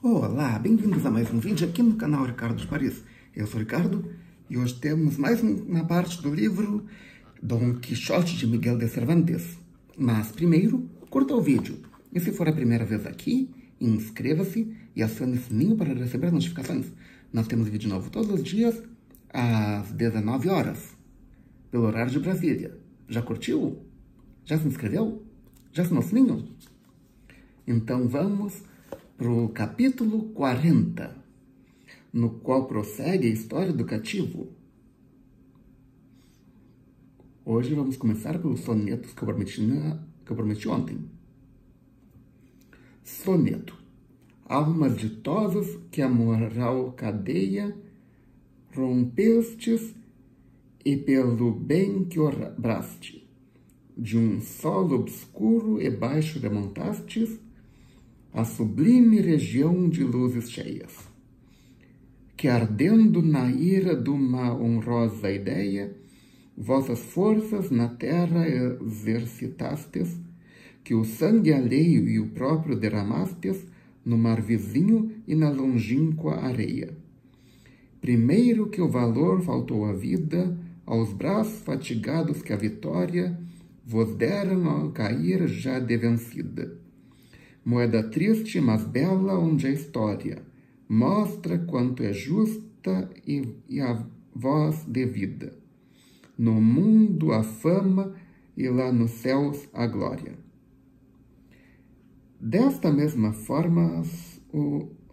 Olá, bem-vindos a mais um vídeo aqui no canal Ricardo de Paris. Eu sou o Ricardo e hoje temos mais uma parte do livro Dom Quixote de Miguel de Cervantes. Mas primeiro, curta o vídeo. E se for a primeira vez aqui, inscreva-se e acione o sininho para receber as notificações. Nós temos vídeo novo todos os dias às 19 horas, pelo horário de Brasília. Já curtiu? Já se inscreveu? Já acionou o sininho? Então vamos para o capítulo 40, no qual prossegue a história do cativo. Hoje vamos começar pelos sonetos que eu prometi ontem. Soneto. Almas ditosas que a moral cadeia, rompestes e pelo bem que obraste, de um solo obscuro e baixo remontastes, a sublime região de luzes cheias, que ardendo na ira de uma honrosa ideia, vossas forças na terra exercitastes, que o sangue alheio e o próprio derramastes no mar vizinho e na longínqua areia. Primeiro que o valor faltou à vida, aos braços fatigados que a vitória vos deram ao cair já de vencida. Moeda triste, mas bela, onde a história mostra quanto é justa e a vós devida. No mundo a fama e lá nos céus a glória. Desta mesma forma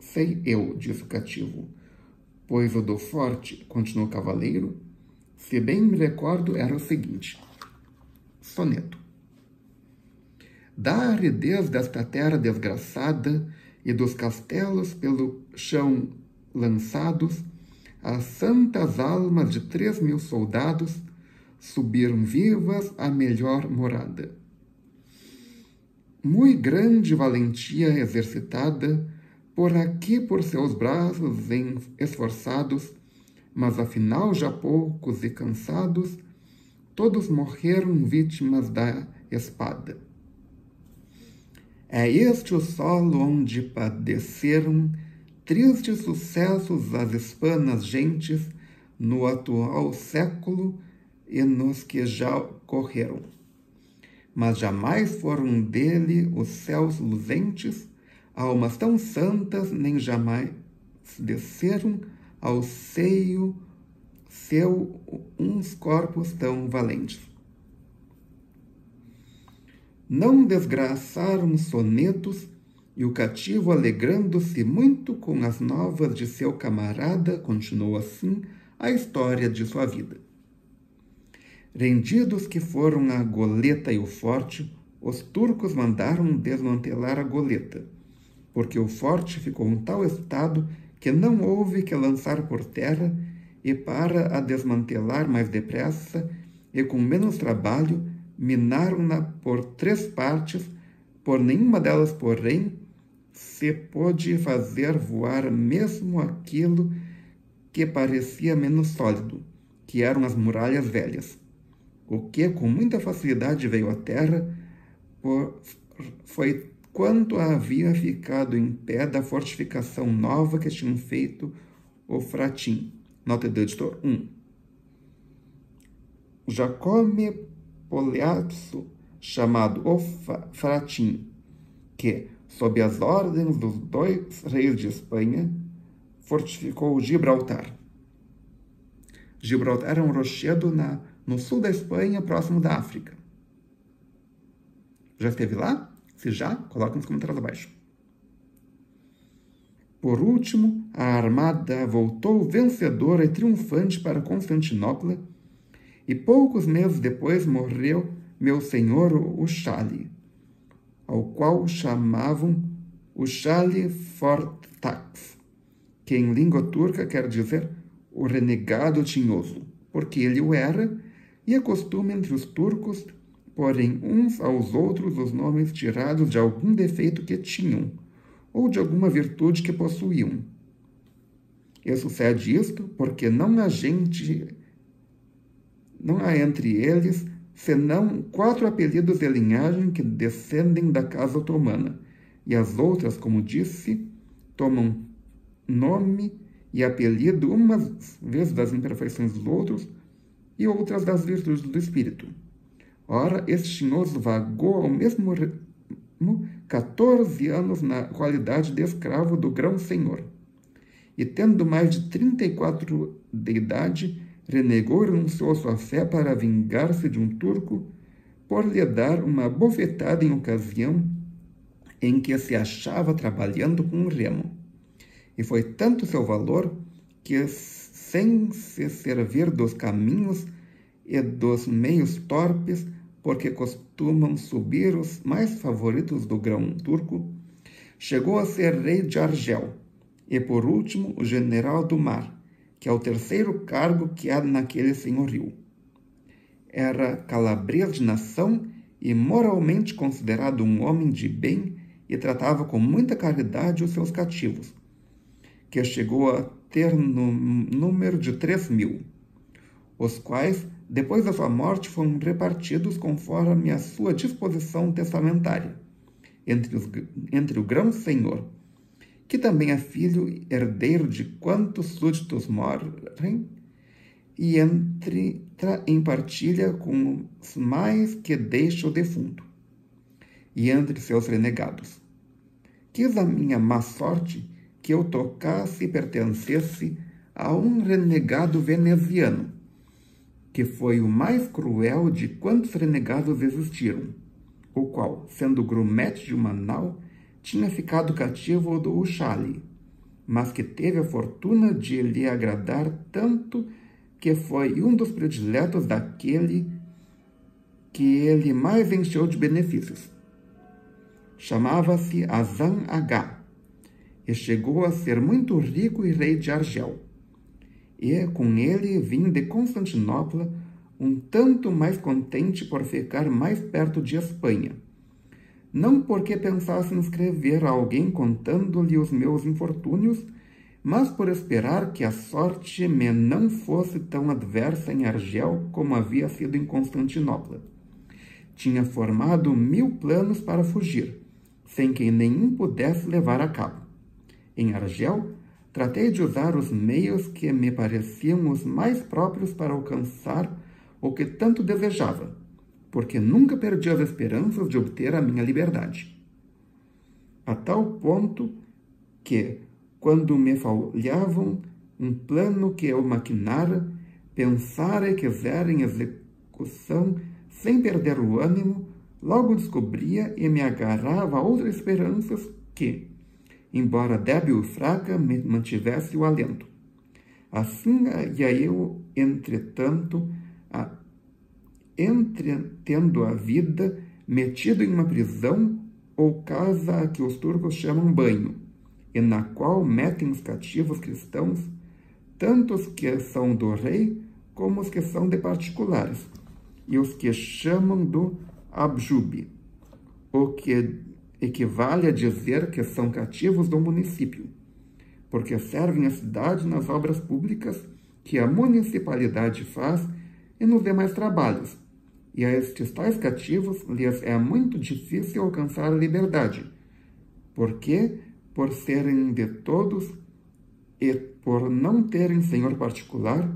sei eu, disse o cativo, pois o do forte, continuou o cavaleiro, se bem me recordo, era o seguinte. Soneto. Da aridez desta terra desgraçada e dos castelos pelo chão lançados, as santas almas de 3.000 soldados subiram vivas à melhor morada. Muito grande valentia exercitada, por aqui por seus braços esforçados, mas afinal já poucos e cansados, todos morreram vítimas da espada. É este o solo onde padeceram tristes sucessos as hispanas gentes no atual século e nos que já correram. Mas jamais foram dele os céus luzentes, almas tão santas, nem jamais desceram ao seio seu uns corpos tão valentes. Não desgraçaram sonetos, e o cativo, alegrando-se muito com as novas de seu camarada, continuou assim a história de sua vida. Rendidos que foram a goleta e o forte, os turcos mandaram desmantelar a goleta, porque o forte ficou em tal estado que não houve que lançar por terra, e para a desmantelar mais depressa e com menos trabalho, minaram-na por 3 partes, por nenhuma delas, porém, se pôde fazer voar mesmo aquilo que parecia menos sólido, que eram as muralhas velhas, o que com muita facilidade veio à terra, foi quanto havia ficado em pé da fortificação nova que tinham feito o Fratim. Nota do editor 1. Jacome Poliazzo, chamado o Fratim, que, sob as ordens dos 2 reis de Espanha, fortificou Gibraltar. Gibraltar era um rochedo no sul da Espanha, próximo da África. Já esteve lá? Se já, coloque nos comentários abaixo. Por último, a armada voltou vencedora e triunfante para Constantinopla, e poucos meses depois morreu meu senhor o Chale, ao qual chamavam o Chale Fortax, que em língua turca quer dizer o renegado tinhoso, porque ele o era, e é costume entre os turcos porem uns aos outros os nomes tirados de algum defeito que tinham, ou de alguma virtude que possuíam. E sucede isto porque não há entre eles senão 4 apelidos de linhagem que descendem da casa otomana, e as outras, como disse, tomam nome e apelido umas vezes das imperfeições dos outros e outras das virtudes do espírito. Ora, este tinhoso vagou ao mesmo ritmo 14 anos na qualidade de escravo do grão-senhor, e tendo mais de 34 de idade, renegou e renunciou sua fé para vingar-se de um turco por lhe dar uma bofetada em ocasião em que se achava trabalhando com um remo. E foi tanto seu valor que, sem se servir dos caminhos e dos meios torpes, porque costumam subir os mais favoritos do grão turco, chegou a ser rei de Argel, e por último o general do mar, que é o terceiro cargo que há naquele senhorio. Era calabrês de nação e moralmente considerado um homem de bem, e tratava com muita caridade os seus cativos, que chegou a ter no número de 3.000, os quais, depois da sua morte, foram repartidos conforme a sua disposição testamentária, entre o grão-senhor, que também é filho herdeiro de quantos súditos morrem, e entra em partilha com os mais que deixa o defunto, e entre seus renegados. Quis a minha má sorte que eu tocasse e pertencesse a um renegado veneziano, que foi o mais cruel de quantos renegados existiram, o qual, sendo grumete de uma nau, tinha ficado cativo do Uxale, mas que teve a fortuna de lhe agradar tanto que foi um dos prediletos daquele que ele mais encheu de benefícios. Chamava-se Azan Agá, e chegou a ser muito rico e rei de Argel. E com ele vim de Constantinopla, um tanto mais contente por ficar mais perto de Espanha. Não porque pensasse em escrever a alguém contando-lhe os meus infortúnios, mas por esperar que a sorte me não fosse tão adversa em Argel como havia sido em Constantinopla. Tinha formado 1000 planos para fugir, sem que nenhum pudesse levar a cabo. Em Argel, tratei de usar os meios que me pareciam os mais próprios para alcançar o que tanto desejava, porque nunca perdi as esperanças de obter a minha liberdade. A tal ponto que, quando me falhavam um plano que eu maquinara, pensara e quisera em execução sem perder o ânimo, logo descobria e me agarrava a outras esperanças que, embora débil e fraca, me mantivesse o alento. Assim ia eu, entretanto, entretendo a vida, metido em uma prisão ou casa a que os turcos chamam banho, e na qual metem os cativos cristãos, tanto os que são do rei como os que são de particulares, e os que chamam do abjube, o que equivale a dizer que são cativos do município, porque servem a cidade nas obras públicas que a municipalidade faz e nos demais trabalhos, e a estes tais cativos lhes é muito difícil alcançar a liberdade, porque, por serem de todos e por não terem senhor particular,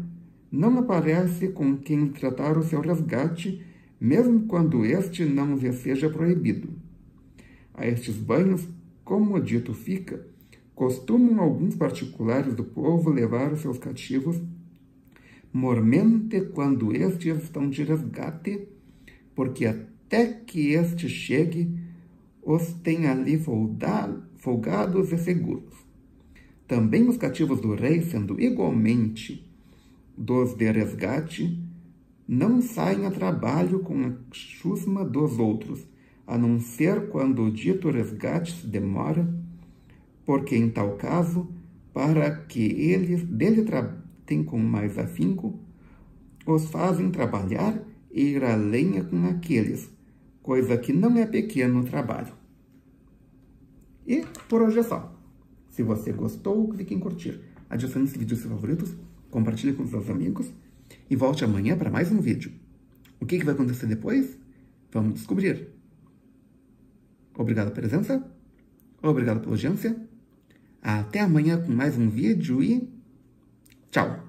não aparece com quem tratar o seu resgate, mesmo quando este não lhe seja proibido. A estes banhos, como dito fica, costumam alguns particulares do povo levar os seus cativos, mormente quando estes estão de resgate, porque até que este chegue, os tem ali folgados e seguros. Também os cativos do rei, sendo igualmente dos de resgate, não saem a trabalho com a chusma dos outros, a não ser quando o dito resgate se demora, porque em tal caso, para que eles dele tratem com mais afinco, os fazem trabalhar e ir à lenha com aqueles, coisa que não é pequeno trabalho. E por hoje é só. Se você gostou, clique em curtir, adicione esse vídeo aos seus favoritos, compartilhe com seus amigos e volte amanhã para mais um vídeo. O que vai acontecer depois? Vamos descobrir. Obrigado pela presença, obrigado pela audiência, Até amanhã com mais um vídeo e tchau!